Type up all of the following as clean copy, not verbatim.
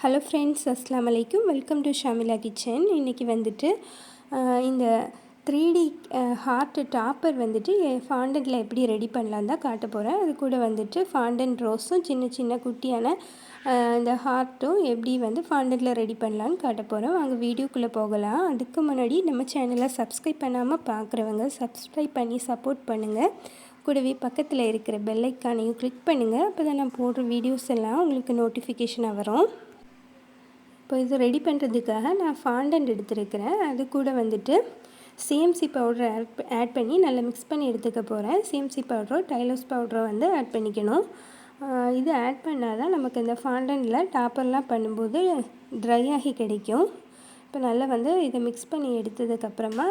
Hello friends, அஸ்ஸலாமு அலைக்கும். Welcome to Shamila kitchen. இன்றைக்கி வந்துட்டு இந்த 3D ஹார்ட் டாப்பர் வந்துட்டு ஃபாண்டன்ட்டில் எப்படி ரெடி பண்ணலான்னு தான் காட்ட போகிறேன். அது கூட வந்துட்டு ஃபாண்டன்ட் ரோஸும் சின்ன சின்ன குட்டியான இந்த ஹார்ட்டும் எப்படி வந்து ஃபாண்டன்ட்டில் ரெடி பண்ணலான்னு காட்ட போகிறேன். வாங்க வீடியோக்குள்ளே போகலாம். அதுக்கு முன்னாடி நம்ம சேனலை சப்ஸ்கிரைப் பண்ணாமல் பார்க்குறவங்க சப்ஸ்கிரைப் பண்ணி சப்போர்ட் பண்ணுங்கள். கூடவே பக்கத்தில் இருக்கிற பெல் ஐக்கானையும் கிளிக் பண்ணுங்கள். அப்போ தான் நான் போடுற வீடியோஸ் எல்லாம் உங்களுக்கு நோட்டிஃபிகேஷனாக வரும். இப்போ இது ரெடி பண்ணுறதுக்காக நான் ஃபாண்டன்ட் எடுத்துருக்கிறேன். அது கூட வந்துட்டு சிஎம்சி பவுடரை ஆட் பண்ணி நல்லா மிக்ஸ் பண்ணி எடுத்துக்க போகிறேன். சிஎம்சி பவுடரோ டைலோஸ் பவுடரோ வந்து ஆட் பண்ணிக்கணும். இது ஆட் பண்ணால் தான் நமக்கு இந்த ஃபாண்டன்ட்டில் டாப்பர்லாம் பண்ணும்போது ட்ரை ஆகி கிடைக்கும். இப்போ நல்லா வந்து இதை மிக்ஸ் பண்ணி எடுத்ததுக்கப்புறமா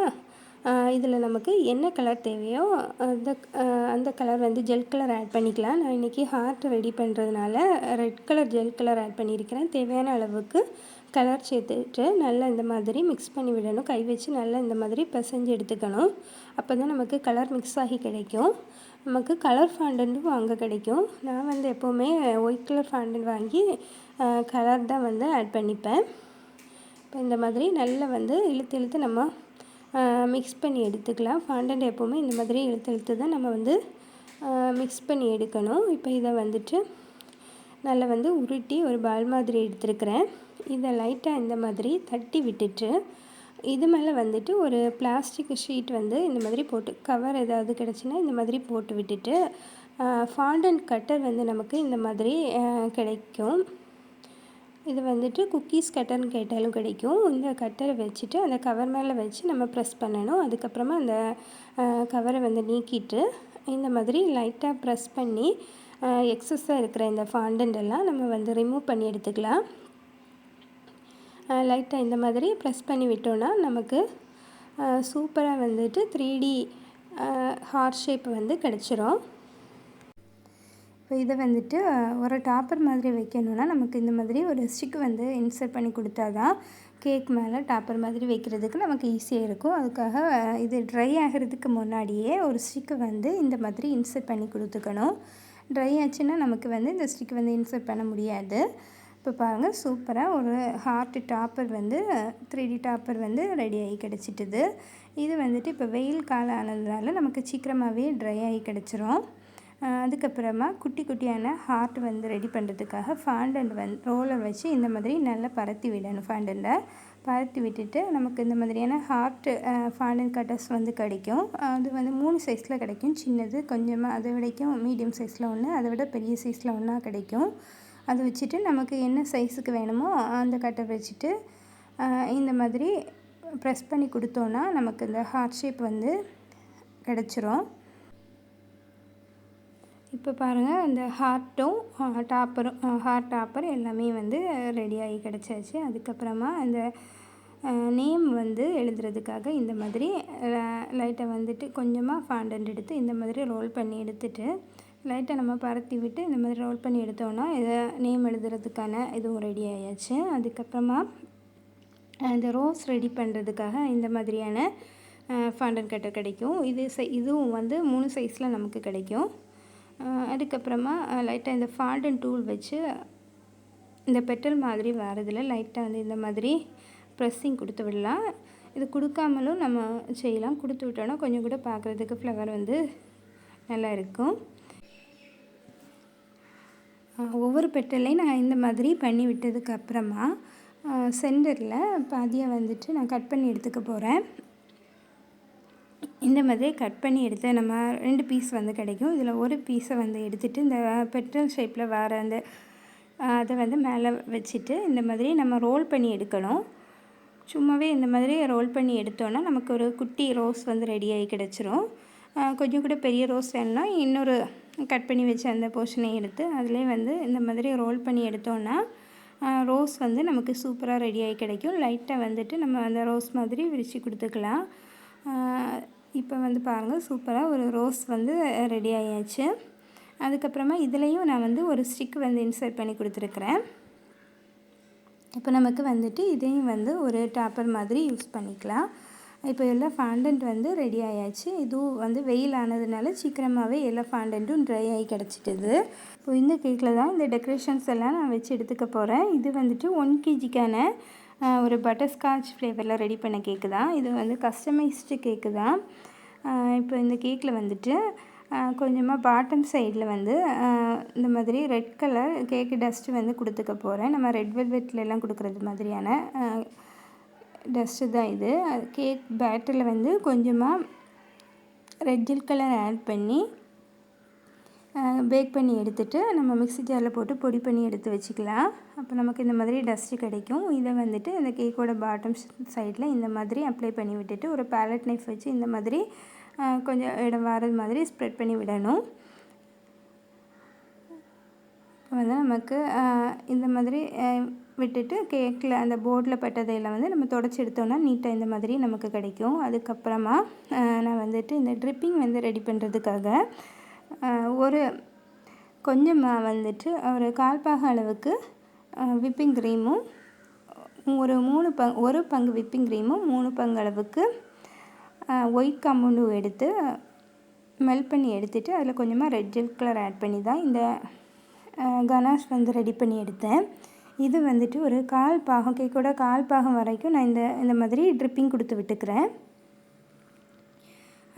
இதில் நமக்கு என்ன கலர் தேவையோ அந்த கலர் வந்து ஜெல் கலர் ஆட் பண்ணிக்கலாம். நான் இன்றைக்கி ஹார்ட் ரெடி பண்ணுறதுனால red colour gel colour add பண்ணியிருக்கிறேன். தேவையான அளவுக்கு கலர் சேர்த்துட்டு நல்லா இந்த மாதிரி மிக்ஸ் பண்ணி விடணும். கை வச்சு நல்லா இந்த மாதிரி பிசைஞ்சு எடுத்துக்கணும். அப்போ தான் நமக்கு கலர் மிக்ஸ் ஆகி கிடைக்கும். நமக்கு கலர் ஃபாண்டன்ட்டும் வாங்க கிடைக்கும். நான் வந்து எப்போவுமே ஒயிட் கலர் ஃபாண்டன்ட் வாங்கி கலர் தான் வந்து ஆட் பண்ணிப்பேன். இப்போ இந்த மாதிரி நல்லா வந்து இழுத்து நம்ம மிக்ஸ் பண்ணி எடுத்துக்கலாம். ஃபாண்டன்ட் எப்போவுமே இந்த மாதிரி இழுத்து தான் நம்ம வந்து மிக்ஸ் பண்ணி எடுக்கணும். இப்போ இதை வந்துட்டு நல்லா வந்து உருட்டி ஒரு பால் மாதிரி எடுத்துருக்கிறேன். இதை லைட்டாக இந்த மாதிரி தட்டி விட்டுட்டு இது மேலே வந்துட்டு ஒரு பிளாஸ்டிக் ஷீட் வந்து இந்த மாதிரி போட்டு கவர் ஏதாவது கிடச்சின்னா இந்த மாதிரி போட்டு விட்டுட்டு ஃபாண்டன்ட் கட்டர் வந்து நமக்கு இந்த மாதிரி கிடைக்கும். இது வந்துட்டு குக்கீஸ் கட்டர்னு கேட்டாலும் கிடைக்கும். இந்த கட்டரை வச்சுட்டு அந்த கவர் மேலே வச்சு நம்ம ப்ரெஸ் பண்ணணும். அதுக்கப்புறமா அந்த கவரை வந்து நீக்கிட்டு இந்த மாதிரி லைட்டாக ப்ரெஸ் பண்ணி எக்ஸஸாக இருக்கிற இந்த ஃபாண்டன்ட் எல்லாம் நம்ம வந்து ரிமூவ் பண்ணி எடுத்துக்கலாம். லைட்டாக இந்த மாதிரி ப்ரெஸ் பண்ணி விட்டோன்னா நமக்கு சூப்பராக வந்துட்டு 3D ஹார்ட் ஷேப் வந்து கிடச்சிரும். இப்போ இதை வந்துட்டு ஒரு டாப்பர் மாதிரி வைக்கணுன்னா நமக்கு இந்த மாதிரி ஒரு ஸ்டிக் வந்து இன்சர்ட் பண்ணி கொடுத்தா தான் கேக் மேலே டாப்பர் மாதிரி வைக்கிறதுக்கு நமக்கு ஈஸியாக இருக்கும். அதுக்காக இது ட்ரை ஆகிறதுக்கு முன்னாடியே ஒரு ஸ்டிக்கு வந்து இந்த மாதிரி இன்சர்ட் பண்ணி கொடுத்துக்கணும். ட்ரை ஆச்சுன்னா நமக்கு வந்து இந்த ஸ்டிக் வந்து இன்சர்ட் பண்ண முடியாது. இப்போ பாருங்கள், சூப்பராக ஒரு ஹார்ட் டாப்பர் வந்து 3D டாப்பர் வந்து ரெடி ஆகி கிடச்சிட்டுது. இது வந்துட்டு இப்போ வெயில் காலம் ஆனதுனால நமக்கு சீக்கிரமாகவே ட்ரை ஆகி கிடச்சிரும். அதுக்கப்புறமா குட்டி குட்டியான ஹார்ட் வந்து ரெடி பண்ணுறதுக்காக ஃபாண்டன்ட் வந்து ரோலர் வச்சு இந்த மாதிரி நல்லா பரத்தி விடணும். ஃபாண்டன்ட்டை பரத்தி விட்டுட்டு நமக்கு இந்த மாதிரியான ஹார்ட் ஃபாண்டன்ட் கட்டர்ஸ் வந்து கிடைக்கும். அது வந்து 3 சைஸில் கிடைக்கும். சின்னது கொஞ்சமாக, அதை விடைக்கும் மீடியம் சைஸில் ஒன்று, அதை விட பெரிய சைஸில் ஒன்றா கிடைக்கும். அதை வச்சுட்டு நமக்கு என்ன சைஸுக்கு வேணுமோ அந்த கட்டர் வச்சுட்டு இந்த மாதிரி ப்ரெஸ் பண்ணி கொடுத்தோன்னா நமக்கு இந்த ஹார்ட் ஷேப் வந்து கிடச்சிரும். இப்போ பாருங்கள், இந்த ஹார்ட்டும் டாப்பரும் ஹார்ட் டாப்பர் எல்லாமே வந்து ரெடியாகி கிடச்சாச்சு. அதுக்கப்புறமா அந்த நேம் வந்து எழுதுறதுக்காக இந்த மாதிரி லைட்டை வந்துட்டு கொஞ்சமாக ஃபாண்டன்ட் எடுத்து இந்த மாதிரி ரோல் பண்ணி எடுத்துட்டு லைட்டை நம்ம பரத்தி விட்டு இந்த மாதிரி ரோல் பண்ணி எடுத்தோன்னா இதை நேம் எழுதுறதுக்கான இதுவும் ரெடி ஆயாச்சு. அதுக்கப்புறமா இந்த ரோஸ் ரெடி பண்ணுறதுக்காக இந்த மாதிரியான ஃபாண்டன்ட் கட்டர் கிடைக்கும். இதுவும் வந்து 3 சைஸில் நமக்கு கிடைக்கும். அதுக்கப்புறமா லைட்டாக இந்த ஃபாண்டன்ட் டூல் வச்சு இந்த பெட்டல் மாதிரி வரதில் லைட்டாக வந்து இந்த மாதிரி ப்ரெஸ்ஸிங் கொடுத்து விடலாம். இது கொடுக்காமலும் நம்ம செய்யலாம். கொடுத்து விட்டோன்னா கொஞ்சம் கூட பார்க்குறதுக்கு ஃப்ளவர் வந்து நல்லா இருக்கும். ஒவ்வொரு பெட்டல்லையும் நான் இந்த மாதிரி பண்ணி விட்டதுக்கப்புறமா சென்டரில் பாதியாக வந்துட்டு நான் கட் பண்ணி எடுத்துக்க போகிறேன். இந்த மாதிரி கட் பண்ணி எடுத்து நம்ம 2 பீஸ் வந்து கிடைக்கும். இதில் ஒரு பீஸை வந்து எடுத்துகிட்டு இந்த பெட்டல் ஷேப்பில் வர அந்த அதை வந்து மேலே வச்சுட்டு இந்த மாதிரி நம்ம ரோல் பண்ணி எடுக்கணும். சும்மாவே இந்த மாதிரி ரோல் பண்ணி எடுத்தோன்னா நமக்கு ஒரு குட்டி ரோஸ் வந்து ரெடியாகி கிடச்சிரும். கொஞ்சம் கூட பெரிய ரோஸ் வேணும்னா இன்னொரு கட் பண்ணி வச்சு அந்த போர்ஷனை எடுத்து அதிலே வந்து இந்த மாதிரி ரோல் பண்ணி எடுத்தோன்னா ரோஸ் வந்து நமக்கு சூப்பராக ரெடியாகி கிடைக்கும். லைட்டாக வந்துட்டு நம்ம அந்த ரோஸ் மாதிரி விரித்து கொடுத்துக்கலாம். இப்போ வந்து பாருங்கள், சூப்பராக ஒரு ரோஸ் வந்து ரெடி ஆயாச்சு. அதுக்கப்புறமா இதுலேயும் நான் வந்து ஒரு ஸ்டிக் வந்து இன்சர்ட் பண்ணி கொடுத்துருக்குறேன். இப்போ நமக்கு வந்துட்டு இதையும் வந்து ஒரு டாப்பர் மாதிரி யூஸ் பண்ணிக்கலாம். இப்போ எல்லா ஃபாண்டன்ட் வந்து ரெடி ஆயாச்சு. இதுவும் வந்து வெயில் ஆனதுனால சீக்கிரமாகவே எல்லா ஃபாண்டன்ட்டும் ட்ரை ஆகி கிடச்சிட்டுது. இப்போ இந்த கேக்கில் தான் இந்த டெக்கரேஷன்ஸ் எல்லாம் நான் வச்சு எடுத்துக்க போகிறேன். இது வந்துட்டு 1 kgக்கான ஒரு பட்டர்ஸ்காட்ச் ஃப்ளேவரில் ரெடி பண்ண கேக்கு தான். இது வந்து கஸ்டமைஸ்டு கேக்கு தான். இப்போ இந்த கேக்கில் வந்துட்டு கொஞ்சமாக பாட்டம் சைடில் வந்து இந்த மாதிரி ரெட் கலர் கேக்கு டஸ்ட்டு வந்து கொடுத்துக்க போகிறேன். நம்ம ரெட் வெல்வெட்லலாம் கொடுக்குறது மாதிரியான டஸ்ட்டு தான் இது. கேக் பேட்டரில் வந்து கொஞ்சமாக ரெட் ஜெல் கலர் ஆட் பண்ணி பேக் பண்ணி எடுத்துகிட்டு நம்ம மிக்ஸி ஜாரில் போட்டு பொடி பண்ணி எடுத்து வச்சுக்கலாம். அப்போ நமக்கு இந்த மாதிரி டஸ்ட்டு கிடைக்கும். இதை வந்துட்டு இந்த கேக்கோட பாட்டம் சைடில் இந்த மாதிரி அப்ளை பண்ணி விட்டுட்டு ஒரு பேலட் நைஃப் வச்சு இந்த மாதிரி கொஞ்சம் இடம் வர்றது மாதிரி ஸ்ப்ரெட் பண்ணி விடணும். இப்போ வந்து நமக்கு இந்த மாதிரி விட்டுட்டு கேக்கில் அந்த போர்டில் பட்டதையெல்லாம் வந்து நம்ம தொடச்சி எடுத்தோன்னா நீட்டாக இந்த மாதிரி நமக்கு கிடைக்கும். அதுக்கப்புறமா நான் வந்துட்டு இந்த ட்ரிப்பிங் வந்து ரெடி பண்ணுறதுக்காக ஒரு கொஞ்சமாக வந்துட்டு ஒரு 1/4 பாகு அளவுக்கு விப்பிங் க்ரீமும் ஒரு பங்கு விப்பிங் க்ரீமும் 3 பங்கு அளவுக்கு ஒயிட் காம்பவுண்டும் எடுத்து மெல்ட் பண்ணி எடுத்துகிட்டு அதில் கொஞ்சமாக ரெட் ஜெல் கலர் ஆட் பண்ணி தான் இந்த கனாஷ் வந்து ரெடி பண்ணி எடுத்தேன். இது வந்துட்டு ஒரு 1/4 பாகம் கேக்கோட 1/4 பாகம் வரைக்கும் நான் இந்த மாதிரி ட்ரிப்பிங் கொடுத்து விட்டுக்கிறேன்.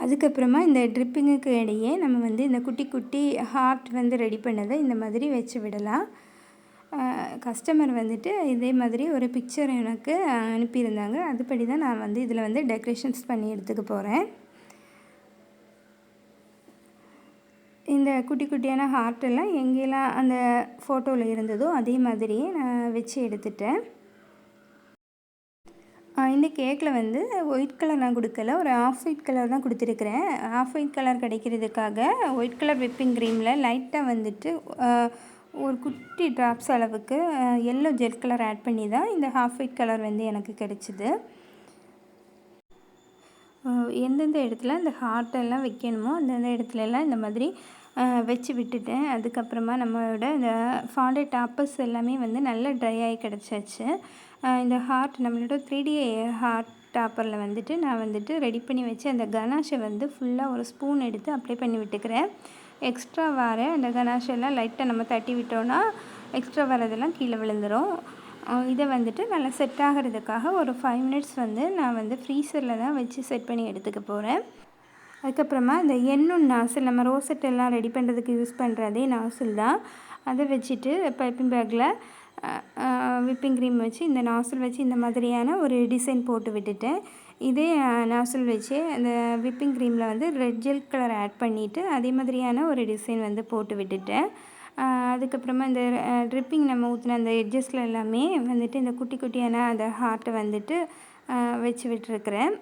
அதுக்கப்புறமா இந்த ட்ரிப்பிங்குக்கு இடையே நம்ம வந்து இந்த குட்டி குட்டி ஹார்ட் வந்து ரெடி பண்ணதை இந்த மாதிரி வச்சு விடலாம். கஸ்டமர் வந்துட்டு இதே மாதிரி ஒரு பிக்சர் எனக்கு அனுப்பியிருந்தாங்க. அதுபடி தான் நான் வந்து இதில் வந்து டெக்கரேஷன்ஸ் பண்ணி எடுத்துக்க போகிறேன். இந்த குட்டி குட்டியான ஹார்ட்டெல்லாம் எங்கெல்லாம் அந்த ஃபோட்டோவில் இருந்ததோ அதே மாதிரியே நான் வச்சு எடுத்துட்டேன். இந்த கேக்கில் வந்து ஒயிட் கலர் நான் கொடுக்கல, ஒரு ஆஃப் ஒயிட் கலர் தான் கொடுத்துருக்குறேன். ஆஃப் ஒயிட் கலர் கிடைக்கிறதுக்காக ஒயிட் கலர் விப்பிங் க்ரீமில் லைட்டாக வந்துட்டு ஒரு குட்டி ட்ராப்ஸ் அளவுக்கு எல்லோ ஜெல் கலர் ஆட் பண்ணி தான் இந்த ஹாஃப் ஒயிட் கலர் வந்து எனக்கு கிடச்சிது. எந்தெந்த இடத்துல இந்த ஹார்ட்டெல்லாம் வைக்கணுமோ அந்தந்த இடத்துலலாம் இந்த மாதிரி வச்சு விட்டுட்டேன். அதுக்கப்புறமா நம்மளோட இந்த ஃபாண்டன்ட் டாப்பர்ஸ் எல்லாமே வந்து நல்லா ட்ரை ஆகி கிடச்சாச்சு. இந்த ஹார்ட் நம்மளோட 3D ஹார்ட் டாப்பரில் வந்துட்டு நான் வந்துட்டு ரெடி பண்ணி வச்சு அந்த கனாஷை வந்து ஃபுல்லாக ஒரு ஸ்பூன் எடுத்து அப்ளை பண்ணி விட்டுக்கிறேன். எக்ஸ்ட்ரா வர அந்த கனாஷெல்லாம் லைட்டாக நம்ம தட்டி விட்டோன்னா எக்ஸ்ட்ரா வரதெல்லாம் கீழே விழுந்துடும். இதை வந்துட்டு நல்லா செட் ஆகிறதுக்காக ஒரு 5 மினிட்ஸ் வந்து நான் வந்து ஃப்ரீசரில் தான் வச்சு செட் பண்ணி எடுத்துக்க போகிறேன். அதுக்கப்புறமா இந்த எண்ணெய் நாசில் நம்ம ரோசெட் எல்லாம் ரெடி பண்ணுறதுக்கு யூஸ் பண்ணுற அதே நாசில் தான். அதை வச்சுட்டு பைப்பிங் பேக்கில் விப்பிங் க்ரீம் வச்சு இந்த நாசில் வச்சு இந்த மாதிரியான ஒரு டிசைன் போட்டு விட்டுட்டேன். இதே நாசில் வச்சு அந்த விப்பிங் க்ரீமில் வந்து ரெட் ஜெல் கலர் ஆட் பண்ணிவிட்டு அதே மாதிரியான ஒரு டிசைன் வந்து போட்டு விட்டுட்டேன். அதுக்கப்புறமா இந்த ட்ரிப்பிங் நம்ம ஊற்றின அந்த எட்ஜஸில் எல்லாமே வந்துட்டு இந்த குட்டி குட்டியான அந்த ஹார்ட்டை வந்துட்டு வச்சு விட்டுருக்குறேன்.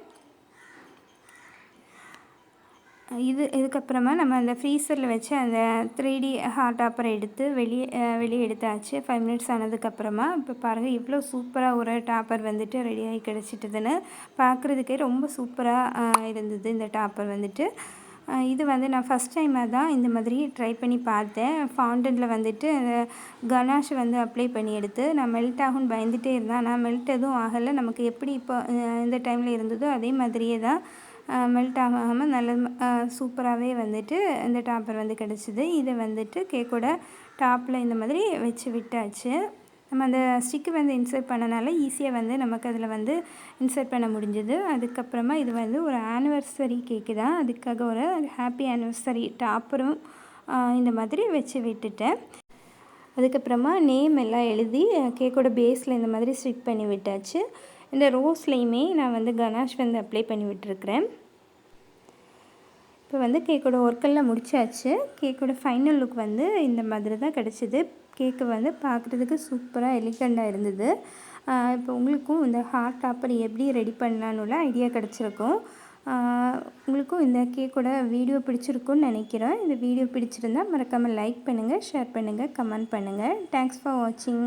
இதுக்கப்புறமா நம்ம அந்த ஃப்ரீசரில் வச்சு அந்த 3D ஹார்ட் டாப்பரை எடுத்து வெளியே எடுத்தாச்சு. 5 மினிட்ஸ் ஆனதுக்கப்புறமா இப்போ பாருங்கள் இவ்வளோ சூப்பராக ஒரு டாப்பர் வந்துட்டு ரெடியாகி கிடச்சிட்டுதுன்னு. பார்க்குறதுக்கே ரொம்ப சூப்பராக இருந்தது இந்த டாப்பர் வந்துட்டு. இது வந்து நான் ஃபஸ்ட் டைமாக தான் இந்த மாதிரி ட்ரை பண்ணி பார்த்தேன். ஃபாண்டன்ட்டில் வந்துட்டு கனாஷ் வந்து அப்ளை பண்ணி எடுத்து நான் மெல்ட் ஆகும்னு பயந்துகிட்டே இருந்தேன். ஆனால் மெல்ட் எதுவும் ஆகலை. நமக்கு எப்படி இப்போ இந்த டைமில் இருந்ததோ அதே மாதிரியே தான் மெல்ட் ஆகாமல் நல்ல சூப்பராகவே வந்துட்டு இந்த டாப்பர் வந்து கிடச்சிது. இதை வந்துட்டு கேக்கோட டாப்பில் இந்த மாதிரி வச்சு விட்டாச்சு. நம்ம அந்த ஸ்டிக்கு வந்து இன்சர்ட் பண்ணனால ஈஸியாக வந்து நமக்கு அதில் வந்து இன்சர்ட் பண்ண முடிஞ்சுது. அதுக்கப்புறமா இது வந்து ஒரு ஆனிவர்சரி கேக்கு தான். அதுக்காக ஒரு ஹாப்பி ஆனிவர்சரி டாப்பரும் இந்த மாதிரி வச்சு விட்டுட்டேன். அதுக்கப்புறமா நேம் எல்லாம் எழுதி கேக்கோட பேஸில் இந்த மாதிரி ஸ்டிக் பண்ணி விட்டாச்சு. இந்த ரோஸ்லேயுமே நான் வந்து கனாஷ் வந்து அப்ளை பண்ணி விட்டுருக்குறேன். இப்போ வந்து கேக்கோட ஒர்க்கெல்லாம் முடிச்சாச்சு. கேக்கோட ஃபைனல் லுக் வந்து இந்த மாதிரி தான் கிடச்சிது. கேக்கு வந்து பார்க்குறதுக்கு சூப்பராக எலிகண்டாக இருந்தது. இப்போ உங்களுக்கும் இந்த ஹார்ட் டாப்பர் எப்படி ரெடி பண்ணலான்னு ஐடியா கிடச்சிருக்கும். உங்களுக்கும் இந்த கேக்கோட வீடியோ பிடிச்சிருக்குன்னு நினைக்கிறேன். இந்த வீடியோ பிடிச்சிருந்தால் மறக்காமல் லைக் பண்ணுங்கள், ஷேர் பண்ணுங்கள், கமெண்ட் பண்ணுங்கள். தேங்க்ஸ் ஃபார் வாட்சிங்.